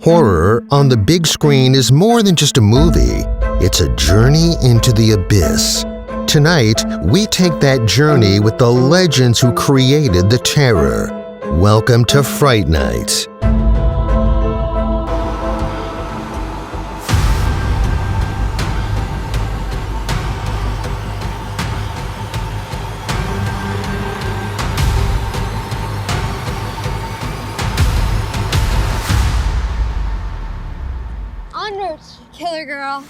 Horror on the big screen is more than just a movie. It's a journey into the abyss. Tonight, we take that journey with the legends who created the terror. Welcome to Fright Night. Onwards, killer girl.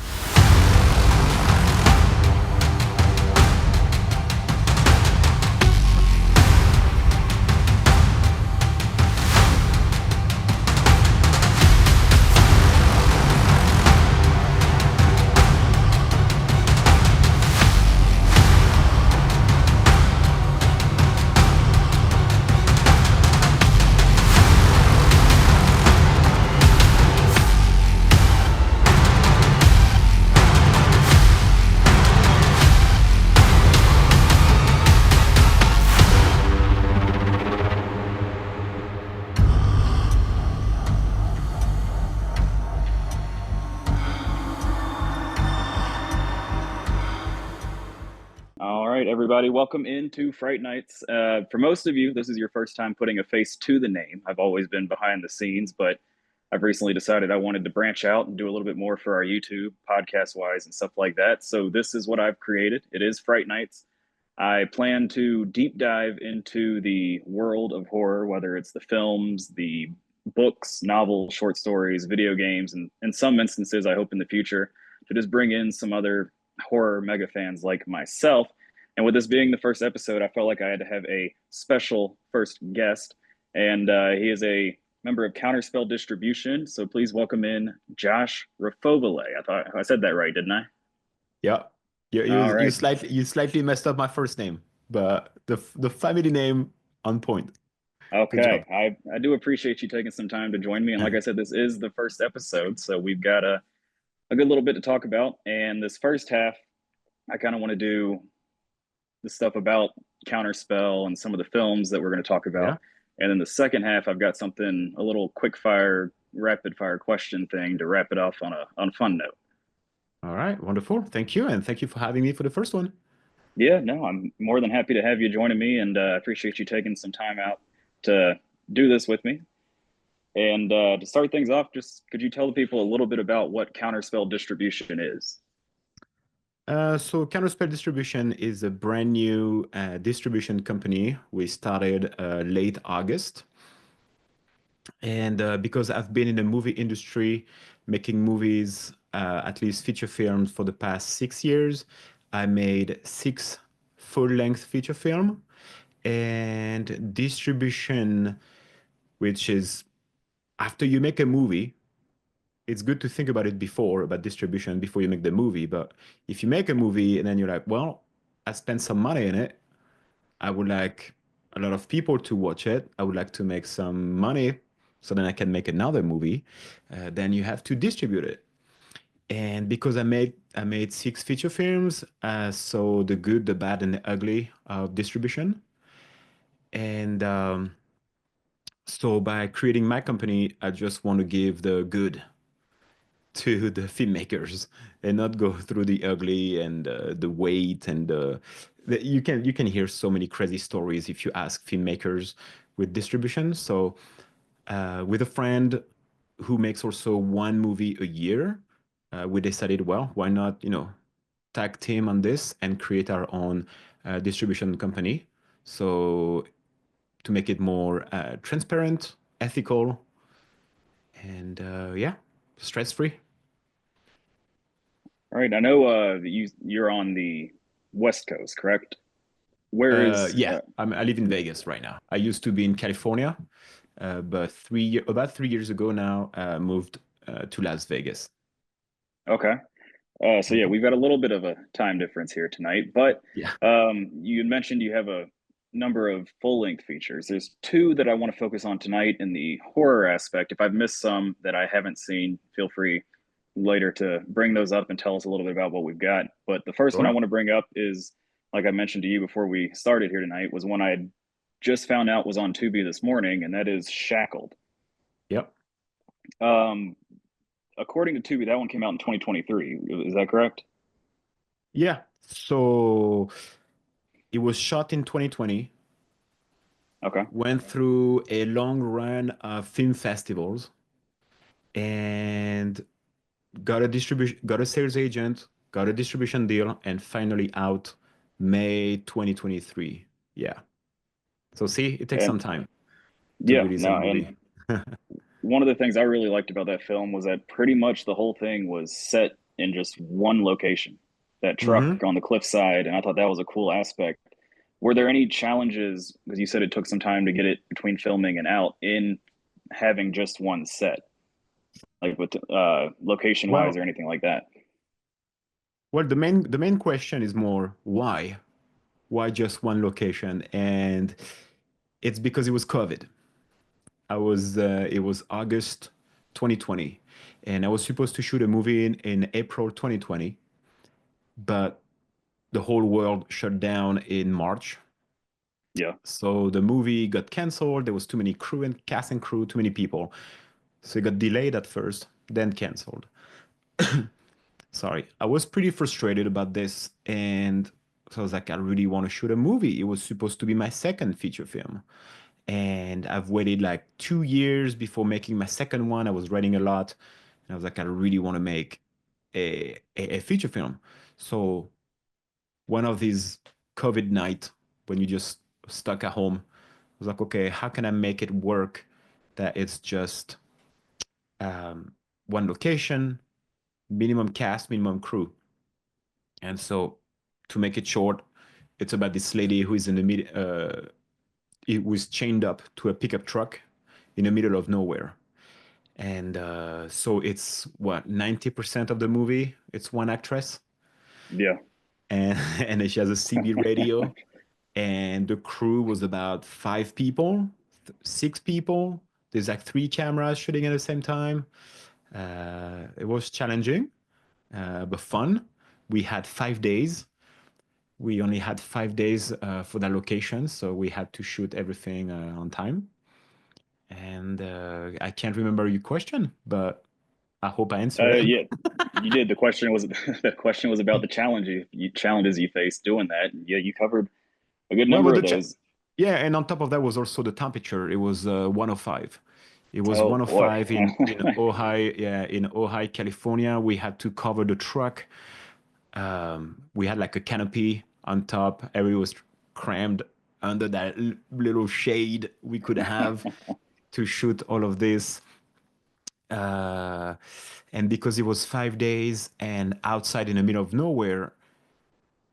All right, everybody, welcome into Fright Nights. For most of you, this is your first time putting a face to the name. I've always been behind the scenes, but I've recently decided I wanted to branch out and do a little bit more for our YouTube, podcast-wise, and stuff like that. So this is what I've created. It is Fright Nights. I plan to deep dive into the world of horror, whether it's the films, the books, novels, short stories, video games, and in some instances, I hope in the future, to just bring in some other horror mega fans like myself. And with this being the first episode, I felt like I had to have a special first guest, and he is a member of Counterspell Distribution. So please welcome in Josh Rafovale. I thought I said that right, didn't I? Yeah, All right. you slightly messed up my first name, but the family name on point. Good Okay. job. I do appreciate you taking some time to join me. And like I said, this is the first episode, so we've got a good little bit to talk about. And this first half, I kind of want to do the stuff about Counterspell and some of the films that we're going to talk about. Yeah. And then the second half, I've got something, a little quick fire, rapid fire question thing to wrap it off on a fun note. All right, wonderful. Thank you, and thank you for having me for the first one. Yeah, no, I'm more than happy to have you joining me, and I appreciate you taking some time out to do this with me. And to start things off, just could you tell the people a little bit about what Counterspell Distribution is? So Counterspell Distribution is a brand new distribution company. We started late August. And because I've been in the movie industry, making movies, at least feature films for the past 6 years, I made 6 full-length feature film. And distribution, which is after you make a movie, it's good to think about it about distribution before you make the movie. But if you make a movie and then you're like, well, I spent some money in it, I would like a lot of people to watch it. I would like to make some money so then I can make another movie. Then you have to distribute it. And because I made 6 feature films, so the good, the bad, and the ugly of distribution. And so by creating my company, I just want to give the good to the filmmakers and not go through the ugly and the wait and you can hear so many crazy stories if you ask filmmakers with distribution. So with a friend who makes also one movie a year, we decided, well, why not, tag team on this and create our own distribution company. So to make it more transparent, ethical, and yeah, stress-free. All right, I know you're on the West Coast, correct? Where is Yeah, I live in Vegas right now. I used to be in California, but about 3 years ago now, moved to Las Vegas. Okay. So yeah, we've got a little bit of a time difference here tonight, but Yeah. you had mentioned you have a number of full-length features. There's 2 that I want to focus on tonight in the horror aspect. If I've missed some that I haven't seen, feel free later to bring those up and tell us a little bit about what we've got. But the first one I Sure. want to bring up is, like I mentioned to you before we started here tonight, was one I had just found out was on Tubi this morning, and that is Shackled. Yep. Um, according to Tubi, that one came out in 2023. Is that correct? Yeah. So it was shot in 2020, Okay. went through a long run of film festivals, and got a sales agent, got a distribution deal, and finally out May 2023. Yeah. So see, it takes And some time to yeah, release a no, and movie. one of the things I really liked about that film was that pretty much the whole thing was set in just one location, that truck Hmm. on the cliffside, and I thought that was a cool aspect. Were there any challenges, because you said it took some time to get it between filming and out, in having just one set, like with location wise Well, or anything like that? the main question is more why? Why just one location? And it's because it was COVID. It was August 2020, and I was supposed to shoot a movie in April 2020, but the whole world shut down in March. Yeah, So the movie got canceled. There was too many crew and cast and crew, too many people. So it got delayed at first, then canceled. Sorry. I was pretty frustrated about this, and so I was like, I really want to shoot a movie. It was supposed to be my second feature film. And I've waited like 2 years before making my second one. I was writing a lot, and I was like, I really want to make a feature film. So one of these COVID night when you just stuck at home, I was like, okay, how can I make it work that it's just um, one location, minimum cast, minimum crew. And so to make it short, it's about this lady who is in the mid, it was chained up to a pickup truck in the middle of nowhere. And so it's what, 90% of the movie, it's one actress. yeah, And and then she has a CB radio. And the crew was about 5 people, 6 people. There's like 3 cameras shooting at the same time. It was challenging, but fun. We had 5 days. We only had 5 days for that location, so we had to shoot everything on time. And I can't remember your question, but I hope I answered it. yeah. You did. The question was the question was about the challenges you faced doing that. Yeah, you covered a good Well, number but of those. yeah, and on top of that was also the temperature. It was 105. It was Oh boy. 105 in Ojai, yeah, in Ojai, California. We had to cover the truck. We had like a canopy on top. Everybody was crammed under that little shade we could have to shoot all of this. Uh, and because it was 5 days and outside in the middle of nowhere,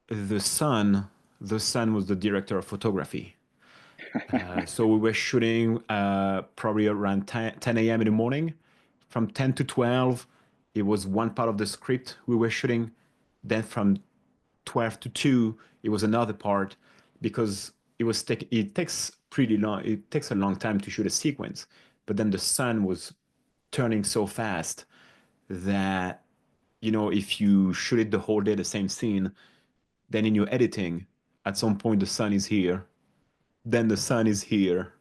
the sun, the sun was the director of photography. So we were shooting probably around 10 a.m. in the morning. From 10 to 12, it was one part of the script we were shooting. Then from 12 to 2, it was another part because it takes pretty long. It takes a long time to shoot a sequence. But then the sun was turning so fast that, if you shoot it the whole day, the same scene, then in your editing, at some point the sun is here, then the sun is here,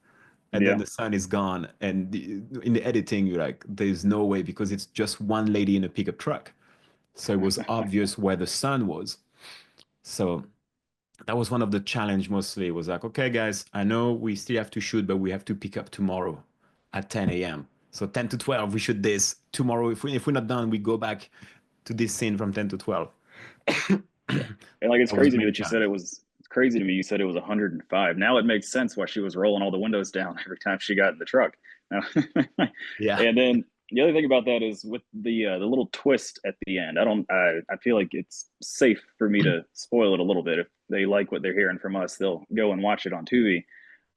and then Yeah. the sun is gone. And in the editing, you're like, there's no way because it's just one lady in a pickup truck. So it was obvious where the sun was. So that was one of the challenge mostly. It was like, okay, guys, I know we still have to shoot, but we have to pick up tomorrow at 10 a.m. So 10 to 12, we shoot this. Tomorrow, if we're not done, we go back to this scene from 10 to 12. Yeah. And like it's That was crazy the to me main that you said challenge. it was it's crazy to me you said it was 105. Now it makes sense why she was rolling all the windows down every time she got in the truck. Yeah. And then the other thing about that is with the little twist at the end. I feel like it's safe for me to spoil it a little bit. If they like what they're hearing from us, they'll go and watch it on Tubi.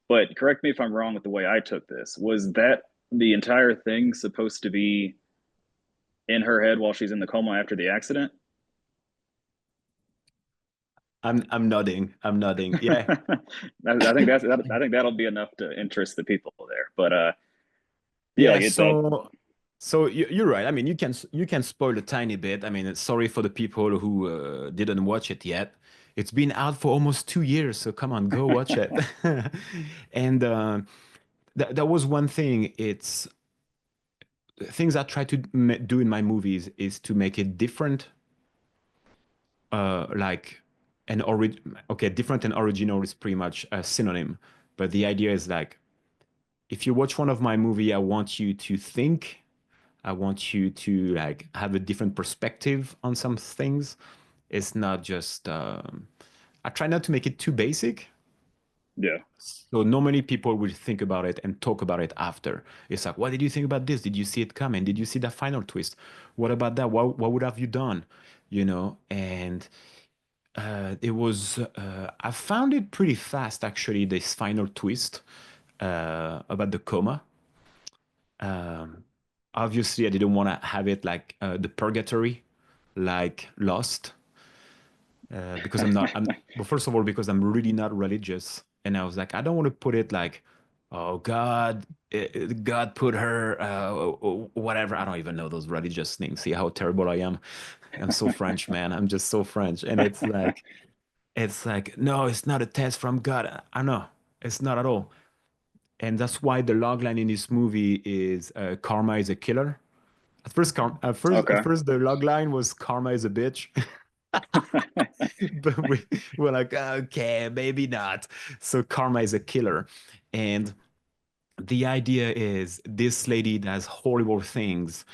But correct me if I'm wrong with the way I took this. Was that the entire thing supposed to be in her head while she's in the coma after the accident? I'm nodding. I'm nodding. Yeah. I think that'll be enough to interest the people there. But yeah, Yeah, like it that so you're right. I mean, you can spoil a tiny bit. I mean, sorry for the people who didn't watch it yet. It's been out for almost 2 years, so come on, go watch it. And that was one thing. It's things I try to do in my movies is to make it different, like an orig okay, different and original is pretty much a synonym, but the idea is like if you watch one of my movie, I want you to think, I want you to like have a different perspective on some things. It's not just I try not to make it too basic. Yeah. So normally people will think about it and talk about it after. It's like, what did you think about this? Did you see it coming? Did you see that final twist? What about that? What would have you done? You know, and it was I found it pretty fast actually, this final twist about the coma. Um, Obviously, I didn't want to have it like the purgatory, like Lost, because I'm not. I'm well, first of all, because I'm really not religious, and I was like, I don't want to put it like, oh God, God put her, whatever. I don't even know those religious things. See how terrible I am. I'm so French, man. I'm just so French, and it's like, no, it's not a test from God. I know it's not at all. And that's why the log line in this movie is karma is a killer. At Okay. first, the log line was karma is a bitch, but we're like, okay, maybe not. So karma is a killer, and the idea is this lady does horrible things.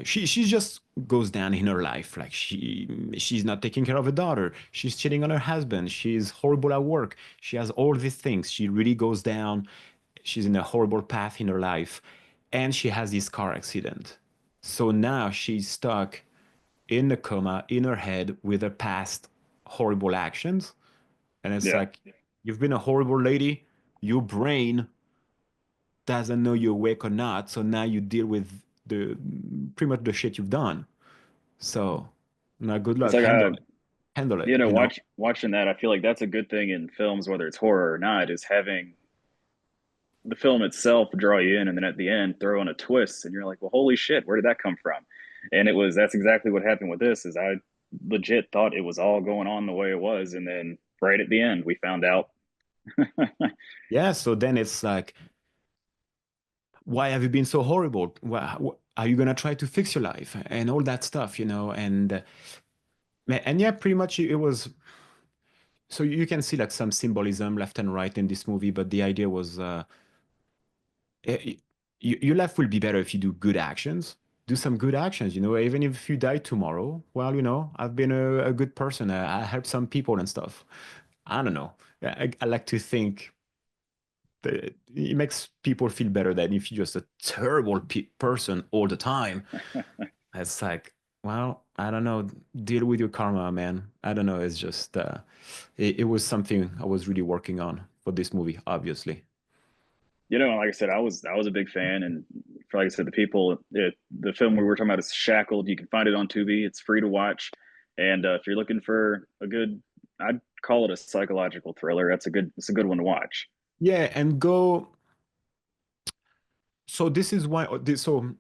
She just goes down in her life. Like she's not taking care of a daughter. She's cheating on her husband. She's horrible at work. She has all these things. She really goes down. She's in a horrible path in her life, and she has this car accident. So now she's stuck in a coma in her head with her past horrible actions. And it's Yeah. like, you've been a horrible lady. Your brain doesn't know you're awake or not. So now you deal with the pretty much the shit you've done. So now good It's luck. like Handle it. Handle it, you know? watching that, I feel like that's a good thing in films, whether it's horror or not, is having the film itself draw you in, and then at the end throw in a twist, and you're like, well, holy shit, where did that come from? And that's exactly what happened with this. Is I legit thought it was all going on the way it was, and then right at the end we found out. Yeah. So then it's like, why have you been so horrible? Are you gonna try to fix your life and all that stuff, you know? And yeah, pretty much it was. So you can see like some symbolism left and right in this movie, but the idea was eh, your life will be better if you do good actions. Do some good actions, you know, even if you die tomorrow. Well, you know, I've been a good person. I helped some people and stuff. I don't know. I like to think that it makes people feel better than if you're just a terrible person all the time. It's like, well, I don't know. Deal with your karma, man. I don't know. It's just, it was something I was really working on for this movie, obviously. Like I said, I was a big fan, and like I said, the film we were talking about is Shackled. You can find it on Tubi. It's free to watch, and if you're looking for a good, I'd call it a psychological thriller. It's a good one to watch. Yeah, and go. So this is why. So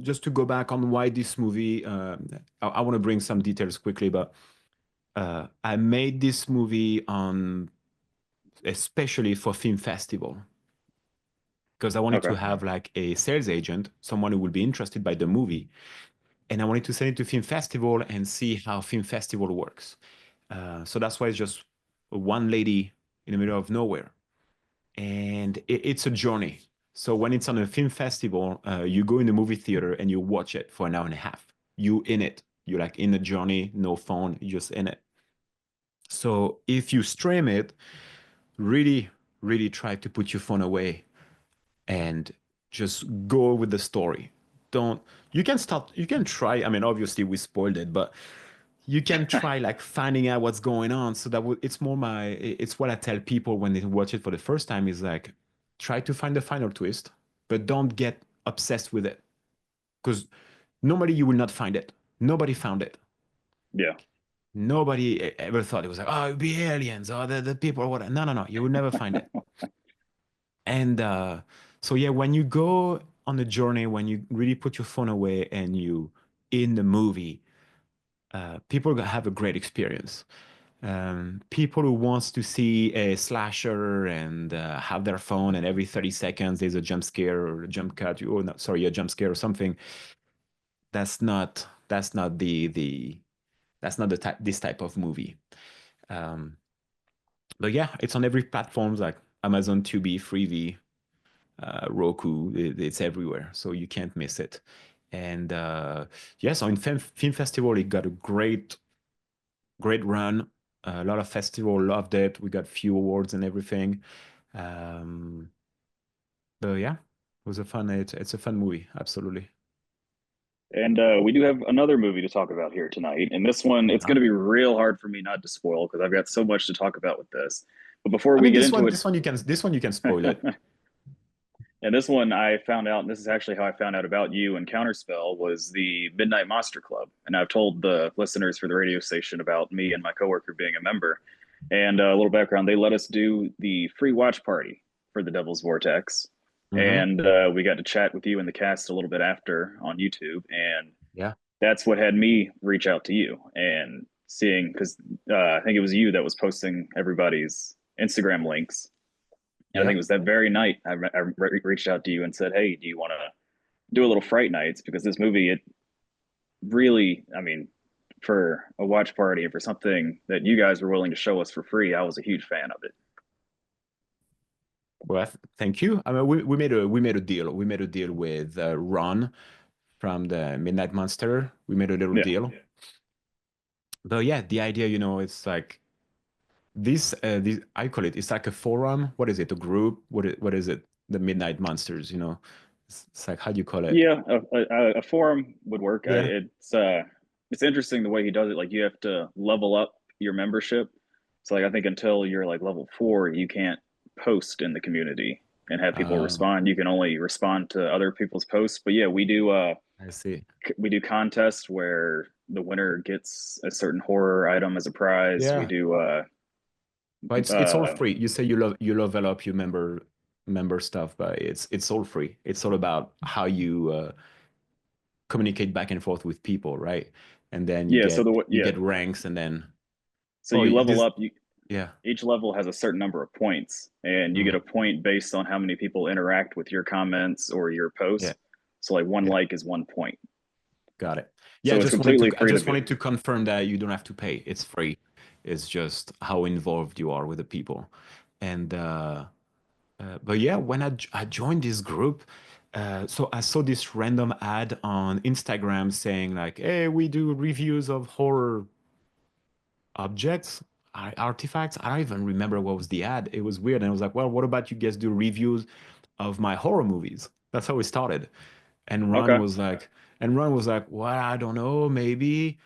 just to go back on why this movie, I want to bring some details quickly, but I made this movie on especially for film festival because I wanted Okay. to have like a sales agent, someone who would be interested by the movie, and I wanted to send it to film festival and see how film festival works. So that's why it's just one lady in the middle of nowhere, and it's a journey. So when it's on a film festival, you go in the movie theater and you watch it for an hour and a half. You in it. You're like in the journey, no phone, you're just in it. So if you stream it, really, really try to put your phone away and just go with the story. Don't you can start you can try. I mean, obviously we spoiled it, but you can try like finding out what's going on. So it's more it's what I tell people when they watch it for the first time is like try to find the final twist, but don't get obsessed with it because normally you will not find it. Nobody found it. Yeah. Nobody ever thought it was like, oh, it'd be aliens or the people or whatever. No, no, no. You will never find it. And so yeah, when you go on the journey, when you really put your phone away and you in the movie, people have a great experience. People who wants to see a slasher and have their phone, and every 30 seconds there's a jump scare or a jump cut, or no, sorry, a jump scare or something. That's not the type this type of movie. Um, but yeah, it's on every platforms like Amazon, Tubi, Freevee, Roku. It's everywhere, so you can't miss it. And yes, on film festival, it got a great run. A lot of festival loved it. We got few awards and everything. Um, but yeah, it was a fun. It's a fun movie, absolutely. And we do have another movie to talk about here tonight. And this one, it's Yeah. going to be real hard for me not to spoil because I've got so much to talk about with this. But before I we mean, get this into one, it, this one you can spoil it. and this one I found out, and this is actually how I found out about you and Counterspell, was the Midnight Monster Club. And I've told the listeners for the radio station about me and my coworker being a member. And a little background, they let us do the free watch party for the Devil's Vortex. Hmm. And we got to chat with you and the cast a little bit after on YouTube. And Yeah, that's what had me reach out to you and seeing, because I think it was you that was posting everybody's Instagram links. And I yeah. think it was that very night reached out to you and said, "Hey, do you want to do a little Fright Nights?" Because this movie, it really, I mean, for a watch party and for something that you guys were willing to show us for free, I was a huge fan of it. Well, thank you. I mean, we made a deal. We made a deal with Ron from the Midnight Monster. We made a little Yeah. deal. But yeah, the idea, it's like this I call it. It's like a forum. What is it? A group? What is it? The Midnight Monsters. It's like, how do you call it? Yeah, a forum would work. Yeah. It's interesting the way he does it. Like you have to level up your membership. So like I think until you're like level 4, you can't post in the community and have people Um, respond. You can only respond to other people's posts. But yeah, I see. we do contests where the winner gets a certain horror item as a prize. We Yeah. do But it's all uh free. You say you level up your member stuff, but it's all free. It's all about how you communicate back and forth with people, right? And then you yeah, so get the you yeah, get ranks, and then so oh you level this up. You yeah. Each level has a certain number of points, and you get Mhm. a point based on how many people interact with your comments or your Yeah, posts. So like one yeah, like is 1 point. got it. Yeah, So it's completely I free to just view. wanted to confirm that you don't have to pay. It's free. It's just how involved you are with the people. And but yeah, when I joined this group, so I saw this random ad on Instagram saying like, "Hey, we do reviews of horror objects, artifacts." I don't even remember what was the ad. It was weird, and I was like, "Well, what about you guys do reviews of my horror movies?" That's how we started. And Ron Okay. was like, "Well, I don't know, maybe."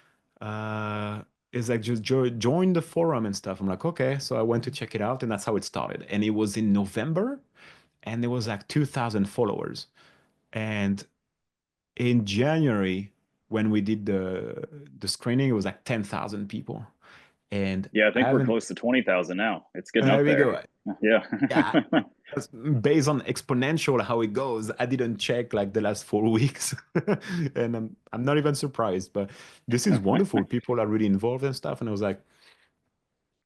Uh, it's like just join the forum and stuff. I'm like, okay. So I went to check it out, and that's how it started. And it was in November, and there was like 2,000 followers. And in January, when we did the screening, it was like 10,000 people. And Yeah, I I think we're haven't. close to 20,000 now. It's getting There up we there. go. Yeah. Yeah, that's based on exponential how it goes. I didn't check like the last 4 weeks, and I'm not even surprised. But this is wonderful. People are really involved and stuff. And I was like,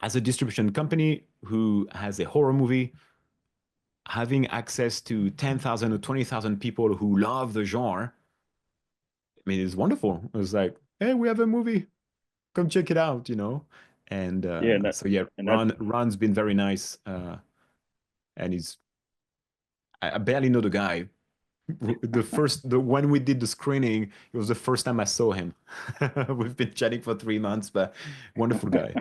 as a distribution company who has a horror movie, having access to 10,000 or 20,000 people who love the genre, I mean, it's wonderful. It was like, hey, we have a movie. Come check it out. And Yeah, so yeah, and that Ron's been very nice, and I barely know the guy. The when we did the screening, it was the first time I saw him. We've been chatting for 3 months, but wonderful guy.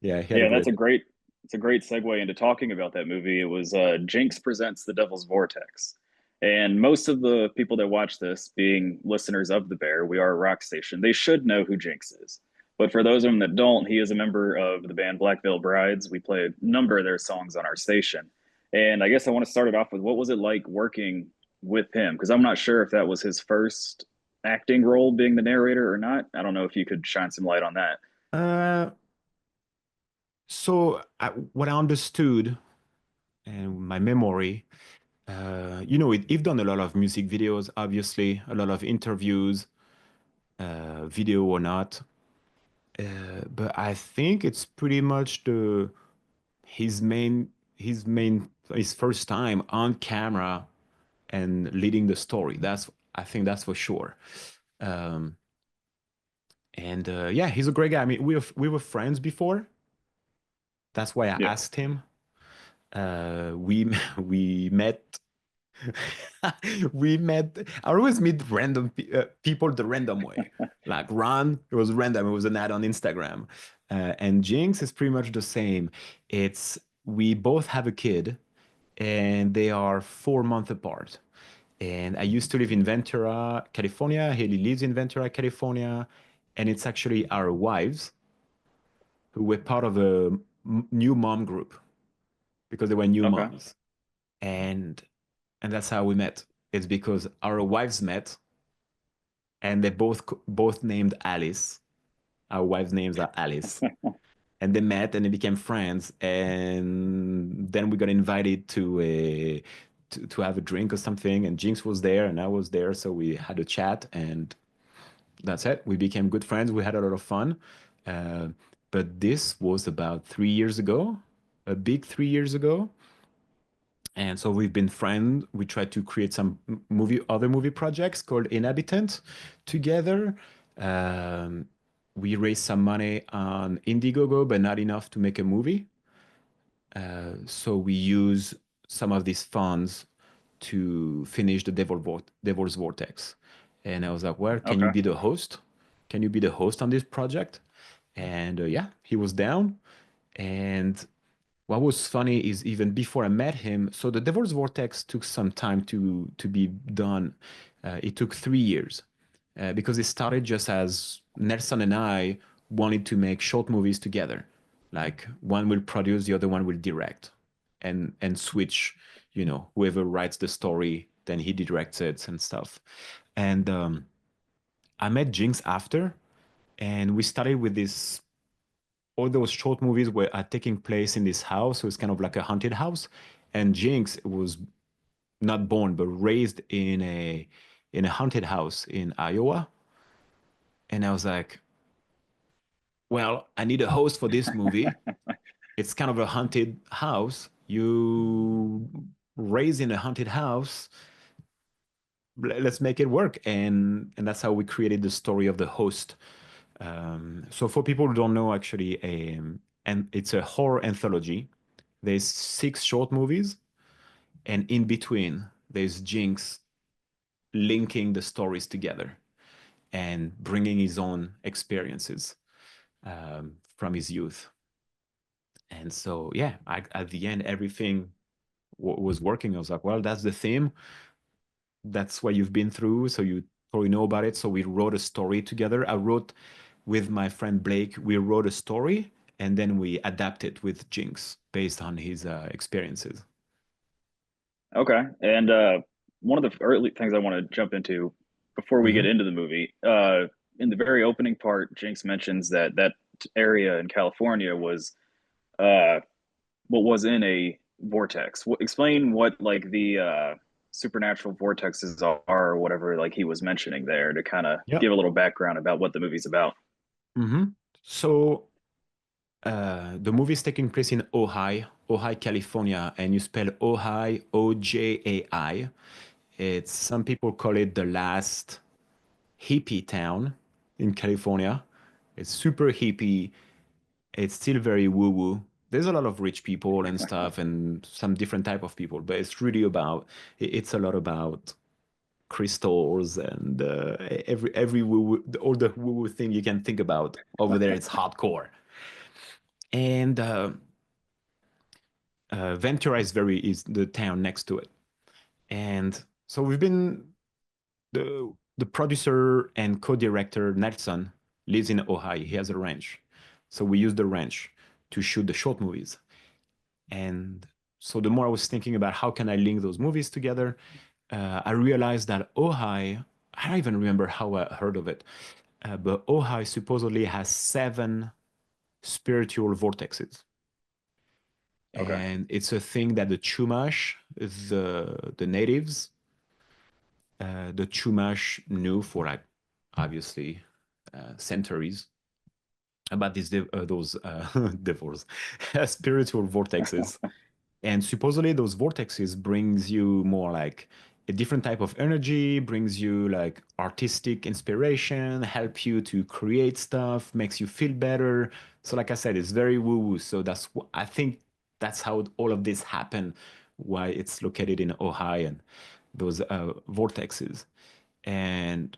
Yeah, he had a Yeah, great. it's a great segue into talking about that movie. It was Jinx presents The Devil's Vortex. And most of the people that watch this, being listeners of The Bear, we are a rock station, they should know who Jinx is. But for those of them that don't, he is a member of the band Black Veil Brides. We play a number of their songs on our station. And I guess I want to start it off with what was it like working with him? Because I'm not sure if that was his first acting role being the narrator or not. I don't know if you could shine some light on that. Uh, so what I understood and my memory, we've done a lot of music videos, obviously, a lot of interviews, video or not. But I think it's pretty much the his main his first time on camera and leading the story. That's I think that's for sure. Um, and yeah, he's a great guy. I mean, we were friends before. That's why I Yeah. asked him. We we met we met. I always meet random people the random way. Like Ron, it was random. It was an ad on Instagram, and Jinx is pretty much the same. It's we both have a kid, and they are 4 months apart. And I used to live in Ventura, California. Haley lives in Ventura, California, and it's actually our wives who were part of a new mom group because they were new Okay. moms, and that's how we met. It's because our wives met, and they both named Alice. Our wives' names are Alice, and they met and they became friends. And then we got invited to have a drink or something. And Jinx was there, and I was there, so we had a chat, and that's it. We became good friends. We had a lot of fun. Uh, but this was about 3 years ago, a big 3 years ago. And so we've been friends. We tried to create some other movie projects called Inhabitant together. Um, we raised some money on Indiegogo, but not enough to make a movie. So we use some of these funds to finish the Devil's Vortex. And I was like, well, can you Okay. be the host? Can you be the host on this project? And yeah, he was down. And what was funny is even before I met him, so the Devil's Vortex took some time to be done. It took 3 years because it started just as Nelson and I wanted to make short movies together. Like one will produce, the other one will direct, and switch. Whoever writes the story, then he directs it and stuff. And I met Jinx after, and we started with this all those short movies were are taking place in this house, so it's kind of like a haunted house. And Jinx was not born but raised in a haunted house in Iowa. And I was like, well, I need a host for this movie. It's kind of a haunted house. You raised in a haunted house. Let's make it work. And that's how we created the story of the host. So for people who don't know, actually, and it's a horror anthology. There's 6 short movies, and in between, there's Jinx linking the stories together and bringing his own experiences from his youth. And so, yeah, at the end, everything was working. I was like, well, that's the theme. That's what you've been through. So you probably know about it. So we wrote a story together. I wrote with my friend Blake, we wrote a story and then we adapted with Jinx based on his experiences. Okay. And one of the early things I want to jump into before we get Mhm. into the movie, in the very opening part, Jinx mentions that that area in California was uh, what was in a vortex. Explain what like the supernatural vortexes are, or whatever like he was mentioning there, to kind of Yeah. give a little background about what the movie's about. So the movie is taking place in Ojai, California, and you spell Ojai, Ojai. It's some people call it the last hippie town in California. It's super hippie. It's still very woo-woo. There's a lot of rich people and stuff, and some different type of people, but it's really about. It's a lot about crystals and every woo-woo, all the woo-woo thing you can think about over there. It's hardcore. And Ventura is the town next to it. And so we've been the producer and co-director Nelson lives in Ohio. He has a ranch, so we use the ranch to shoot the short movies. And so the more I was thinking about how can I link those movies together, I realized that Ohio. I don't even remember how I heard of it, but Ohio supposedly has 7 spiritual vortexes. Okay. And it's a thing that the Chumash, the natives, the Chumash knew for like obviously centuries. about those devils, spiritual vortexes. And supposedly those vortexes brings you more like a different type of energy, brings you like artistic inspiration, help you to create stuff, makes you feel better. So like I said, it's very woo-woo. So I think that's how all of this happened, why it's located in Ohio and those vortexes. And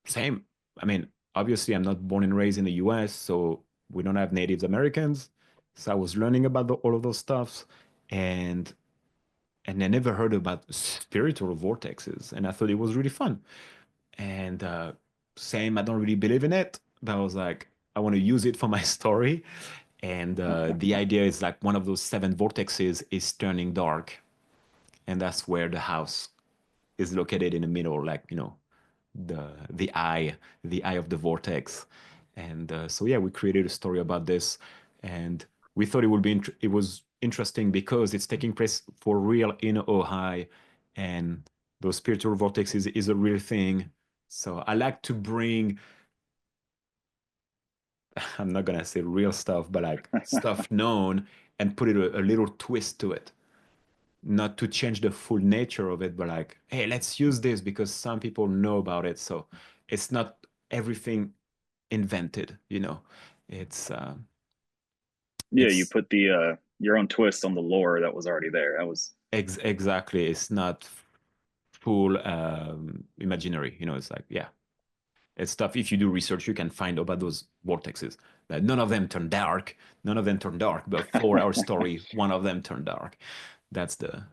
same, I mean, obviously I'm not born and raised in the US, so we don't have Native Americans. So I was learning about all of those stuffs. And I never heard about spiritual vortexes, and I thought it was really fun. And same, I don't really believe in it, but I was like, I want to use it for my story. And the idea is like one of those seven vortexes is turning dark, and that's where the house is located in the middle, like the eye, the eye of the vortex. And so yeah, we created a story about this, and we thought it was interesting because it's taking place for real in Ohio, and those spiritual vortexes is a real thing. So I like to bring, I'm not gonna say real stuff, but like stuff known, and put it a little twist to it, not to change the full nature of it, but like, hey, let's use this because some people know about it. So it's not everything invented, you know. It's Yeah, you it's put the your own twist on the lore that was already there. That was exactly, it's not full imaginary, you know. It's like, yeah, it's stuff. If you do research, you can find about those vortexes. None of them turn dark. None of them turn dark. But for our story, one of them turned dark. That's the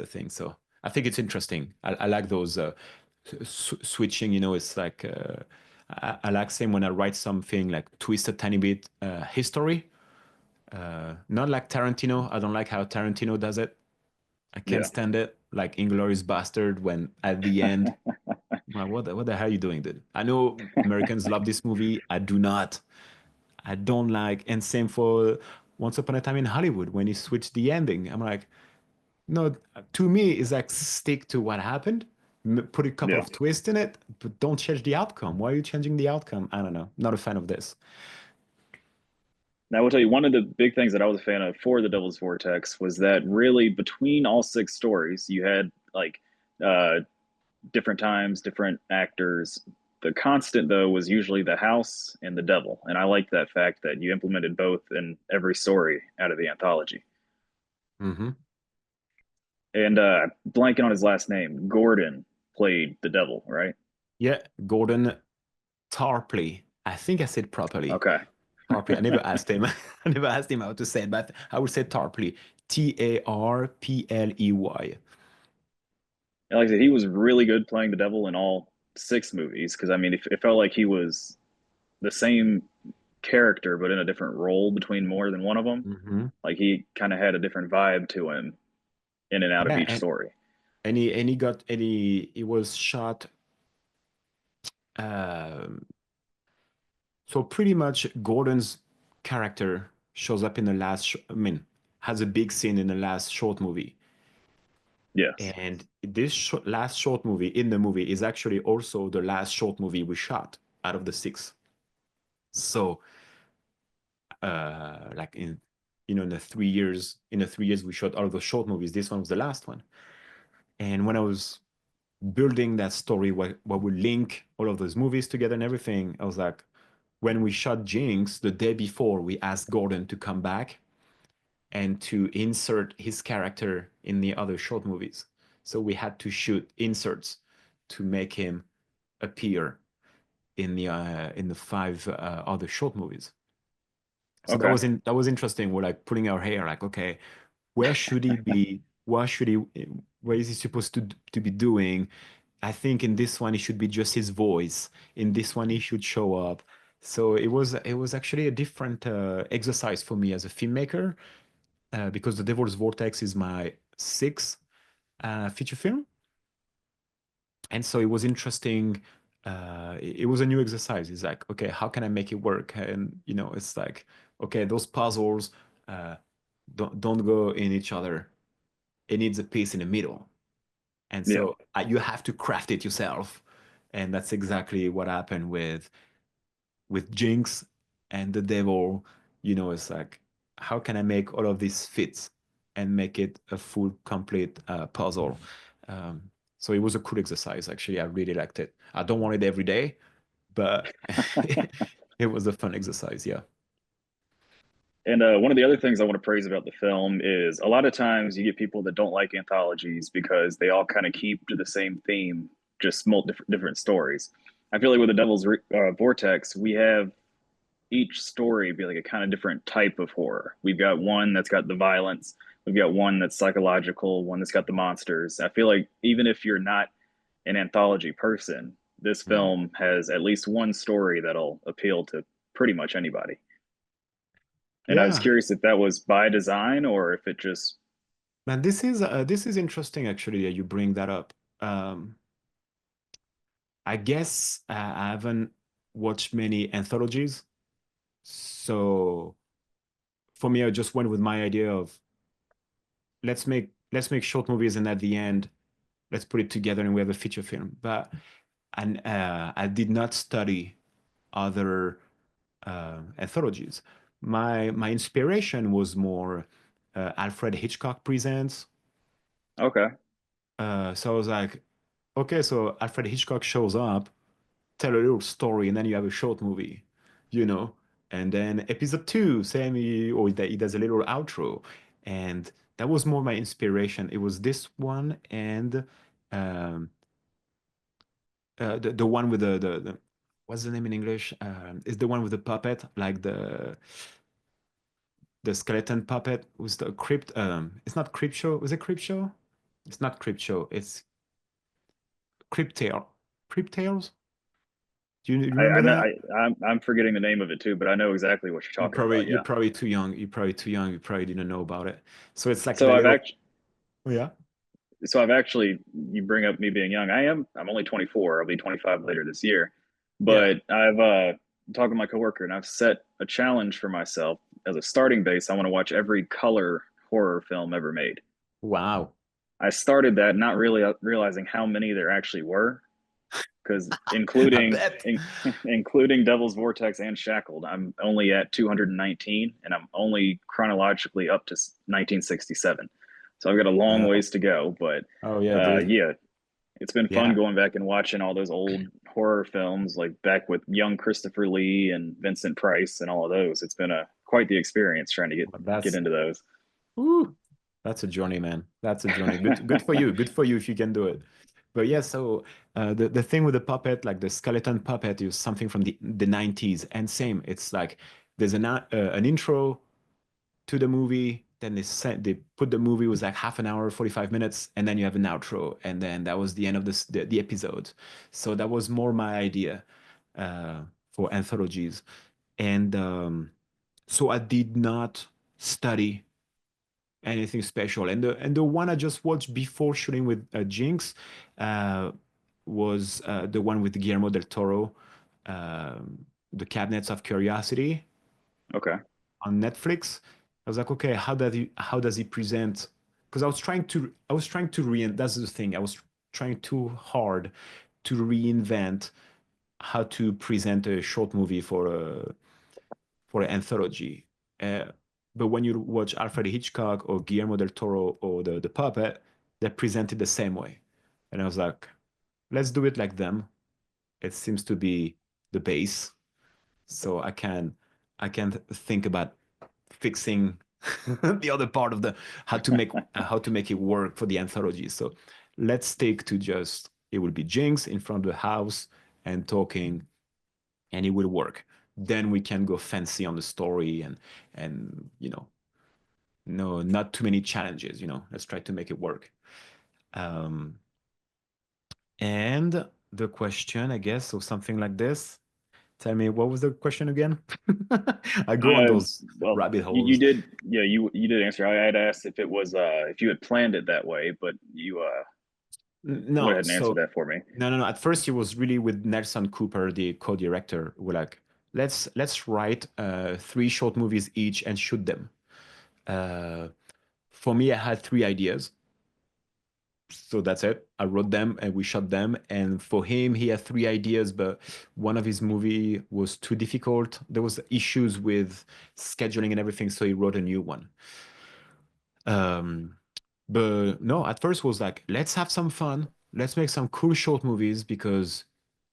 thing. So I think it's interesting. I like those switching. You know, it's like I like same when I write something like twist a tiny bit history. Not like Tarantino. I don't like how Tarantino does it. I can't yeah. stand it. Like Inglourious Bastard when at the end, well, what the hell are you doing, dude? I know Americans love this movie. I do not. I don't like. And same for Once Upon a Time in Hollywood when he switched the ending. I'm like, no. To me, it's like stick to what happened, put a couple Yeah. of twists in it, but don't change the outcome. Why are you changing the outcome? I don't know. Not a fan of this. Now, I will tell you, one of the big things that I was a fan of for the Devil's Vortex was that really between all six stories, you had like uh, different times, different actors. The constant, though, was usually the house and the devil. And I liked that fact that you implemented both in every story out of the anthology. Hmm. And blanking on his last name, Gordon played the devil, right? Yeah, Gordon Tarpley. I think I said properly. Okay. Tarpley. I never asked him. I never asked him how to say it, but I would say Tarpley. Tarpley. And like I said, he was really good playing the devil in all six movies because I mean, it felt like he was the same character but in a different role between more than one of them. Hmm. Like he kind of had a different vibe to him in and out of Yeah, each story. he was shot. Um, so pretty much Gordon's character shows up in the I mean, has a big scene in the last short movie. Yes. And this last short movie in the movie is actually also the last short movie we shot out of the six. So, like in the 3 years we shot all of those short movies, this one was the last one. And when I was building that story, what would link all of those movies together and everything, I was like, when we shot Jinx the day before, we asked Gordon to come back and to insert his character in the other short movies. So we had to shoot inserts to make him appear in the five other short movies. So Okay. that was interesting. We're like pulling our hair, like, okay, where should he be? What should he? What is he supposed to be doing? I think in this one he should be just his voice. In this one he should show up. So it was actually a different exercise for me as a filmmaker because The Devil's Vortex is my sixth feature film, and so it was interesting. It was a new exercise. It's like, okay, how can I make it work? And it's like, okay, those puzzles uh, don't go in each other. It needs a piece in the middle, and Yeah. so you have to craft it yourself. And that's exactly what happened with Jinx. and the devil, is like, how can I make all of this fit and make it a full, complete puzzle? Um, so it was a cool exercise. Actually, I really liked it. I don't want it every day, but it was a fun exercise. Yeah. And one of the other things I want to praise about the film is a lot of times you get people that don't like anthologies because they all kind of keep to the same theme, just different stories. I feel like with the Vortex, we have each story be like a kind of different type of horror. We've got one that's got the violence, we've got one that's psychological, one that's got the monsters. I feel like even if you're not an anthology person, this Mhm. film has at least one story that'll appeal to pretty much anybody. And I was Yeah, curious if that was by design or if it just man, this is interesting actually that you bring that up. Um, I guess I haven't watched many anthologies, so for me, I just went with my idea of let's make short movies, and at the end, let's put it together and we have a feature film. But and I did not study other anthologies. My inspiration was more Alfred Hitchcock Presents. okay. So I was like, okay, so Alfred Hitchcock shows up, tell a little story, and then you have a short movie, you know. And then episode two, same, he does a little outro, and that was more my inspiration. It was this one and um, the one with the what's the name in English? Is the one with the puppet, like the skeleton puppet with the crypt. It's not Crypt Show. Was it Crypt Show? It's not Crypt Show. It's Crypt Tale. Crypt Tales. Do you I remember know that? I'm forgetting the name of it too, but I know exactly what you're You talking probably about. you're Yeah. probably too young. You're probably too young. You probably didn't know about it. So it's like So the I've little. actually Oh yeah. so I've actually you bring up me being young. I'm only 24. I'll be 25 later this year. Yeah. But I've talked to my coworker and I've set a challenge for myself as a starting base. I want to watch every color horror film ever made. Wow. I started that not really realizing how many there actually were, because I bet. including Devil's Vortex and Shackled, I'm only at 219, and I'm only chronologically up to 1967. So I've got a long Oh, ways to go, but oh yeah, dude. yeah, it's been fun Yeah. going back and watching all those old horror films, like back with young Christopher Lee and Vincent Price and all of those. It's been a quite the experience trying to Well, get into those. woo, that's a journey, man. That's a journey. Good for you. Good for you if you can do it. But yeah, so the thing with the puppet, like the skeleton puppet, is something from the 90s. And same, it's like there's an intro to the movie, then they put the movie was like half an hour, 45 minutes, and then you have an outro, and then that was the end of the episode. So that was more my idea uh, for anthologies. And so I did not study anything special. And the one I just watched before shooting with Jinx uh, was the one with Guillermo del Toro, the Cabinets of Curiosity Okay. on Netflix. I was like, okay, how does he present? Because I was trying to reinvent. That's the thing. I was trying too hard to reinvent how to present a short movie for an anthology. Uh, but when you watch Alfred Hitchcock or Guillermo del Toro or the Puppet, they're presented the same way. And I was like, let's do it like them. It seems to be the base. So I can think about fixing the other part of the how to make it work for the anthology. So let's stick to just it will be Jinx in front of the house and talking, and it will work. Then we can go fancy on the story and no, not too many challenges. Let's try to make it work. Um, and the question, I guess, or something like this. Tell me, what was the question again? I go on those Well, rabbit you holes. did, yeah, you did answer. I had asked if it was if you had planned it that way, but you went No, ahead and answered so that for me. no. At first, it was really with Nelson Cooper, the co-director. We're like, let's write three short movies each and shoot them. Uh, for me, I had three ideas. So that's it. I wrote them and we shot them. And for him, he had three ideas, but one of his movie was too difficult. There was issues with scheduling and everything, so he wrote a new one. Um, but no, at first was like, let's have some fun. Let's make some cool short movies because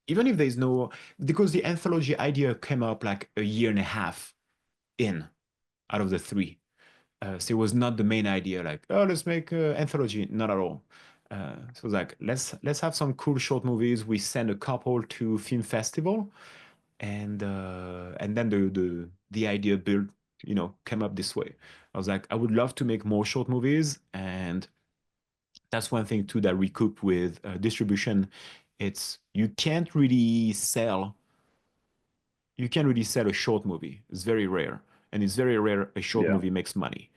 even if there's no, because the anthology idea came up like a year and a half in out of the three. So it was not the main idea, like, oh, let's make an anthology. Not at all. So it was like, let's have some cool short movies. We send a couple to film festival, and then the idea built, came up this way. I was like, I would love to make more short movies, and that's one thing too that recoup with distribution. It's you can't really sell a short movie. It's very rare, and it's very rare a short Yeah. movie makes money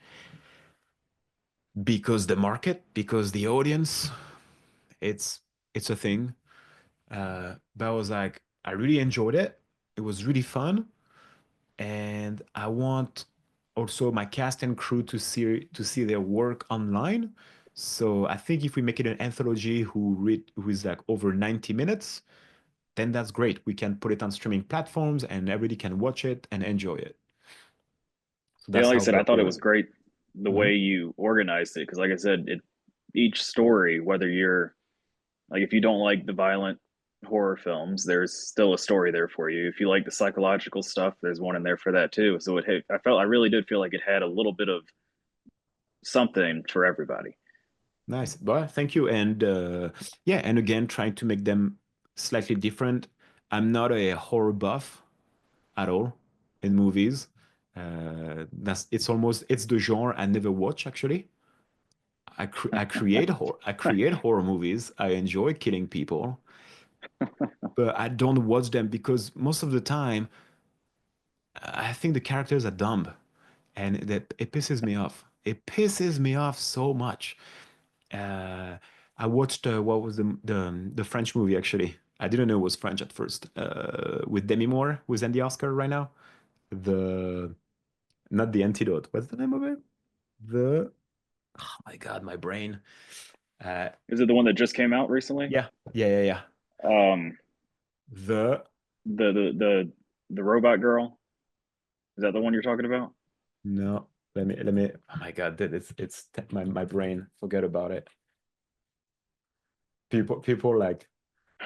because the market, because the audience, it's it's a thing. But I was like, I really enjoyed it. It was really fun, and I want also my cast and crew to see their work online. So I think if we make it an anthology who is like over 90 minutes, then that's great. We can put it on streaming platforms and everybody can watch it and enjoy it. So Yeah, that's like I how said, I thought it was we're. great the Mhm. way you organized it because, like I said, each story, whether you're like if you don't like the violent horror films, there's still a story there for you. If you like the psychological stuff, there's one in there for that too. So I really did feel like it had a little bit of something for everybody. Nice. Well, thank you. And yeah, and again, trying to make them slightly different. I'm not a horror buff at all in movies. It's the genre I never watch actually. I create horror movies. I enjoy killing people, but I don't watch them because most of the time I think the characters are dumb, and that it pisses me off. It pisses me off so much. Uh, I watched what was the French movie actually. I didn't know it was French at first. With Demi Moore, who's in the Oscar right now. The Not the Antidote. What's the name of it? The Oh my God, my brain. Uh, Is it the one that just came out recently? yeah, yeah, yeah, yeah. Um, The the robot girl. Is that the one you're talking about? No, let me. Oh my God, my brain. Forget about it. People like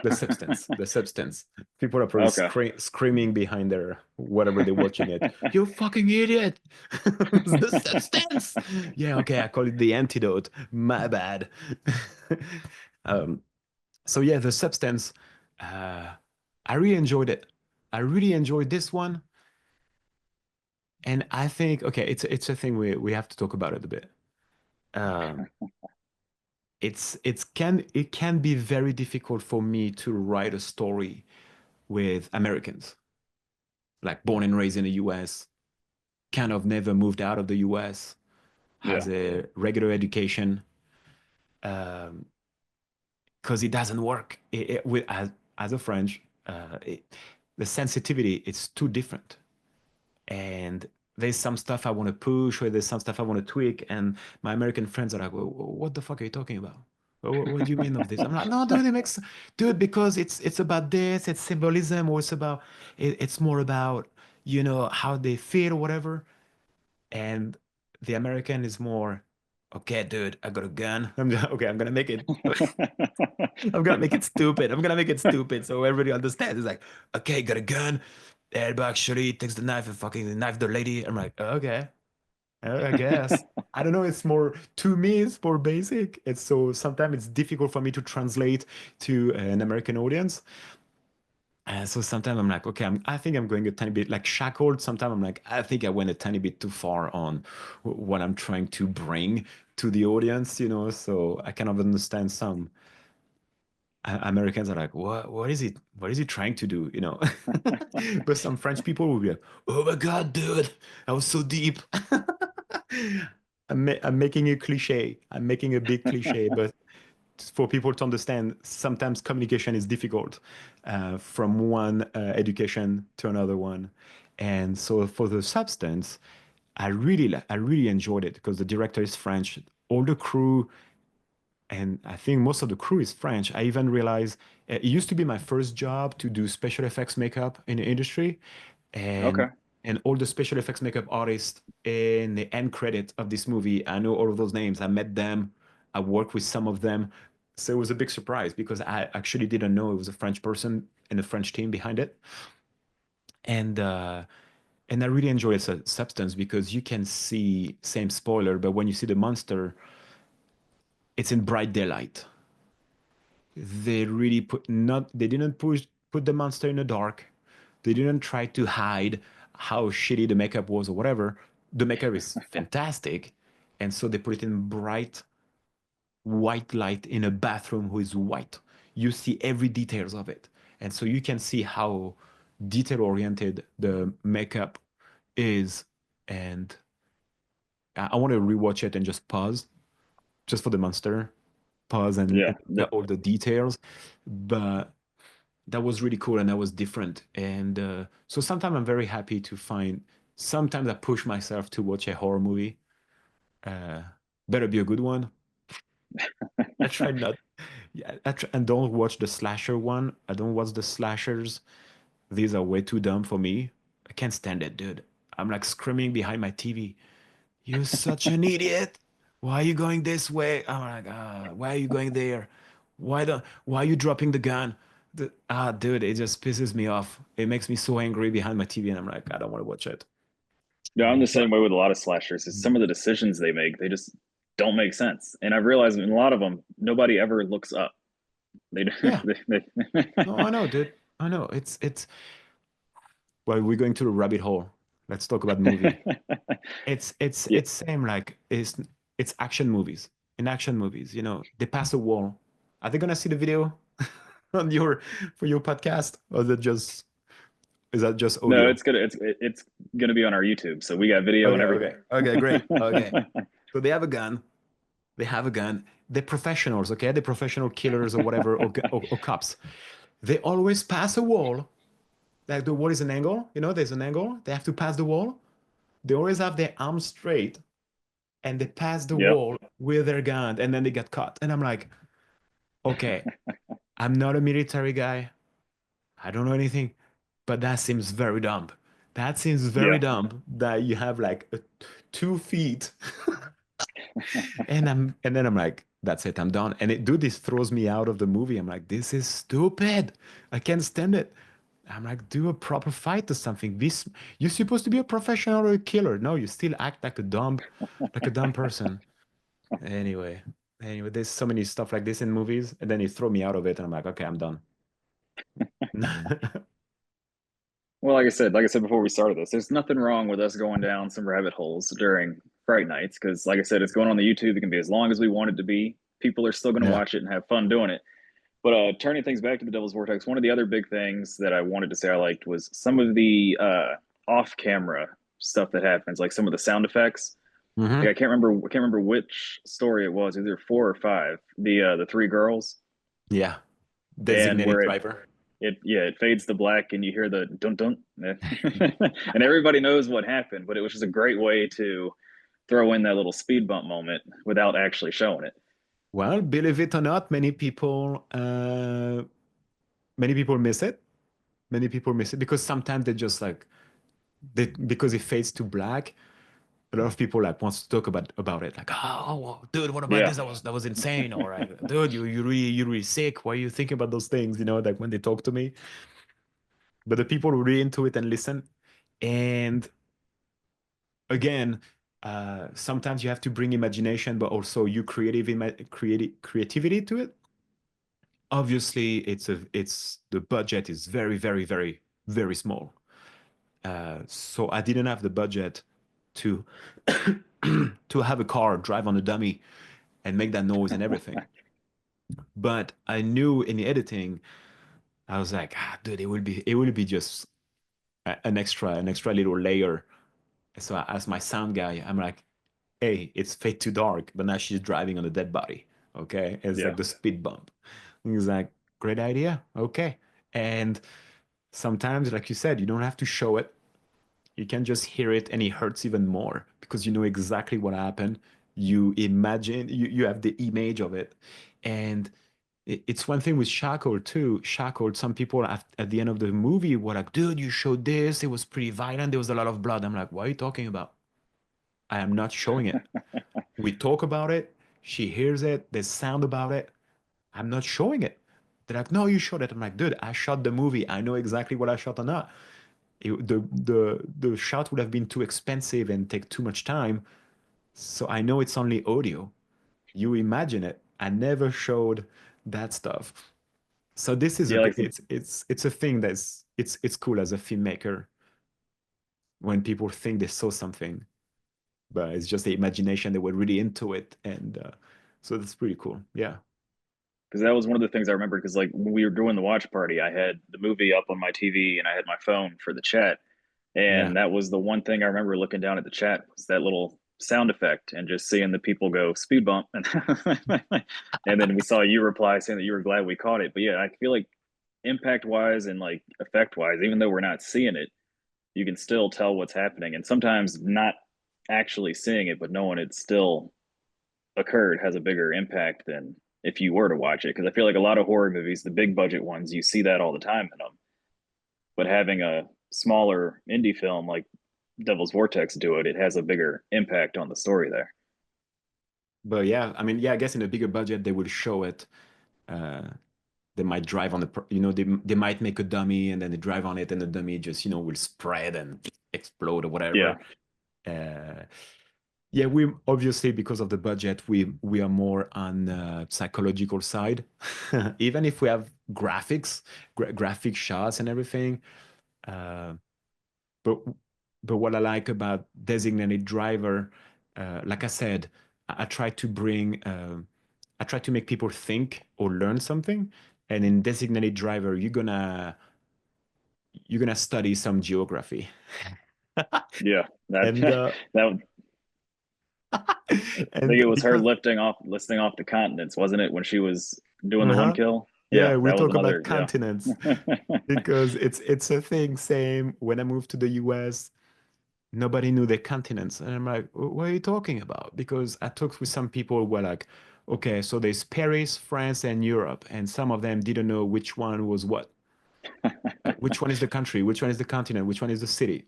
the substance. People are probably Okay. screaming behind their whatever they're watching it. You fucking idiot! The substance. Yeah, okay, I call it the antidote. My bad. um, so yeah, the substance. Uh, I really enjoyed it. I really enjoyed this one, and I think okay, it's a thing we have to talk about it a bit. Um, it can be very difficult for me to write a story with Americans, like born and raised in the US, kind of never moved out of the US, Yeah. has a regular education, because it doesn't work as a French. The sensitivity it's too different, and there's some stuff I want to push, or there's some stuff I want to tweak, and my American friends are like, "What the fuck are you talking about? What do you mean of this?" I'm like, "No, dude, dude, because it's about this, it's symbolism, or it's more about how they feel or whatever." And the American is more, "Okay, dude, I got a gun. Okay, I'm gonna make it." I'm gonna make it stupid. I'm gonna make it stupid so everybody understands. It's like, okay, got a gun. Everybody actually takes the knife and fucking knife the lady. I'm like, okay, I guess. I don't know. It's more to me. It's more basic. It's so sometimes it's difficult for me to translate to an American audience. And so sometimes I'm like, okay, I think I'm going a tiny bit like shackled. Sometimes I'm like, I think I went a tiny bit too far on what I'm trying to bring to the audience. So I kind of understand some. Americans are like, what is it? What is he trying to do? But some French people will be like, oh my God, dude, that was so deep. I'm making a cliche. I'm making a big cliche, but for people to understand, sometimes communication is difficult from one education to another one. And so for the substance, I really enjoyed it because the director is French. All the crew and I think most of the crew is French. I even realized it used to be my first job to do special effects makeup in the industry, Okay. and all the special effects makeup artists in the end credit of this movie, I know all of those names. I met them. I worked with some of them. So it was a big surprise because I actually didn't know it was a French person and a French team behind it. And and I really enjoy its substance because you can see, same spoiler, but when you see the monster, it's in bright daylight. They really they didn't put the monster in the dark. They didn't try to hide how shitty the makeup was or whatever. The makeup is fantastic. And so they put it in bright white light in a bathroom who is white. You see every details of it. And so you can see how detail oriented the makeup is. And I want to rewatch it and just pause just for the monster, pause Yeah. and all the details. But that was really cool and that was different. And so sometimes I'm very happy to find, sometimes I push myself to watch a horror movie. Uh, Better be a good one. I try not, yeah, and don't watch the slasher one. I don't watch the slashers. These are way too dumb for me. I can't stand it, dude. I'm like screaming behind my TV. You're such an idiot. Why are you going this way? I'm like, why are you going there? Why are you dropping the gun? Dude, it just pisses me off. It makes me so angry behind my TV, and I'm like, I don't want to watch it. No, I'm the But same way with a lot of slashers. Is some of the decisions they make, they just don't make sense. And I've realized in a lot of them, nobody ever looks up. They, yeah, they no, I know, dude. I know. Well, we're going to the rabbit hole. Let's talk about movie. yeah. It's same like it's action movies. In action movies, they pass a wall. Are they gonna see the video on your for your podcast, or is that just No, audio? it's gonna be on our YouTube, so we got video and everything. Okay, great. Okay. So they have a gun. They have a gun. They're professionals, okay? They're professional killers or whatever, or cops. They always pass a wall. Like the wall is an angle, there's an angle. They have to pass the wall. They always have their arms straight and they pass the Yep. wall with their gun and then they get caught. And I'm like, okay, I'm not a military guy. I don't know anything, but that seems very dumb. That seems very Yeah. dumb that you have like 2 feet. And then I'm like, that's it, I'm done. And this throws me out of the movie. I'm like, this is stupid. I can't stand it. I'm like, do a proper fight or something. You're supposed to be a professional or a killer. No, you still act like a dumb person. Anyway, there's so many stuff like this in movies, and then you throw me out of it, and I'm like, okay, I'm done. Well, like I said before we started this, there's nothing wrong with us going down some rabbit holes during Fright Nights because, like I said, it's going on the YouTube. It can be as long as we want it to be. People are still going to Yeah. watch it and have fun doing it. But turning things back to the Devil's Vortex, one of the other big things that I wanted to say I liked was some of the off-camera stuff that happens, like some of the sound effects. Like Hmm. I can't remember which story it was, either four or five. The three girls, Yeah. and Designated where driver. it fades to black, and you hear the dun dun, and everybody knows what happened. But it was just a great way to throw in that little speed bump moment without actually showing it. Well, believe it or not, many people miss it. Many people miss it because sometimes they just like because it fades to black. A lot of people like wants to talk about it, like, oh, dude, what about Yeah. this? That was insane. Or like, dude, you really sick. Why are you thinking about those things? Like when they talk to me. But the people who really into it and listen. And again, sometimes you have to bring imagination, but also you creativity to it. Obviously, it's the budget is very, very, very, very small. So I didn't have the budget to to have a car drive on a dummy and make that noise and everything. But I knew in the editing, I was like, dude, it will be just an extra little layer. So as my sound guy, I'm like, hey, it's fade too dark, but now she's driving on a dead body. Okay. It's Yeah. like the speed bump. And he's like, great idea. Okay. And sometimes, like you said, you don't have to show it. You can just hear it and it hurts even more because you know exactly what happened. You imagine, you have the image of it. And it's one thing with Shackled too. Shackled, some people at the end of the movie were like, dude, you showed this. It was pretty violent. There was a lot of blood. I'm like, what are you talking about? I am not showing it. We talk about it. She hears it. There's sound about it. I'm not showing it. They're like, no, you showed it. I'm like, dude, I shot the movie. I know exactly what I shot or not. The shot would have been too expensive and take too much time. So I know it's only audio. You imagine it. I never showed that stuff. So this is Yeah, like it's a thing it's cool as a filmmaker when people think they saw something, but it's just the imagination. They were really into it, and so that's pretty cool. Yeah, because that was one of the things I remember. Because like when we were doing the watch party, I had the movie up on my TV and I had my phone for the chat, yeah. and that was the one thing I remember looking down at the chat was that little sound effect and just seeing the people go speed bump and and then we saw you reply saying that you were glad we caught it. But yeah, I feel like impact wise and like effect wise, even though we're not seeing it, you can still tell what's happening. And sometimes not actually seeing it, but knowing it still occurred has a bigger impact than if you were to watch it. Because I feel like a lot of horror movies, the big budget ones, you see that all the time in them. But having a smaller indie film like Devil's Vortex do it, it has a bigger impact on the story there. But yeah, I mean, yeah, I guess in a bigger budget they would show it. Uh, they might drive on they might make a dummy and then they drive on it and the dummy just will spread and explode or Yeah. whatever. Uh, Yeah, we obviously because of the budget, we are more on psychological side. Even if we have graphic shots and everything, uh, but but what I like about designated driver, like I said, I try to I try to make people think or learn something. And in designated driver, you're gonna study some geography. Yeah. That And that I think and it was her because listing off the continents, wasn't it, when she was doing the one uh-huh. kill? Yeah, Yeah, we that was talk about another. Yeah. continents because it's a thing. Same when I moved to the US, nobody knew the continents, and I'm like, what are you talking about? Because I talked with some people who were like, okay, so there's Paris, France, and Europe, and some of them didn't know which one was what. Which one is the country? Which one is the continent? Which one is the city?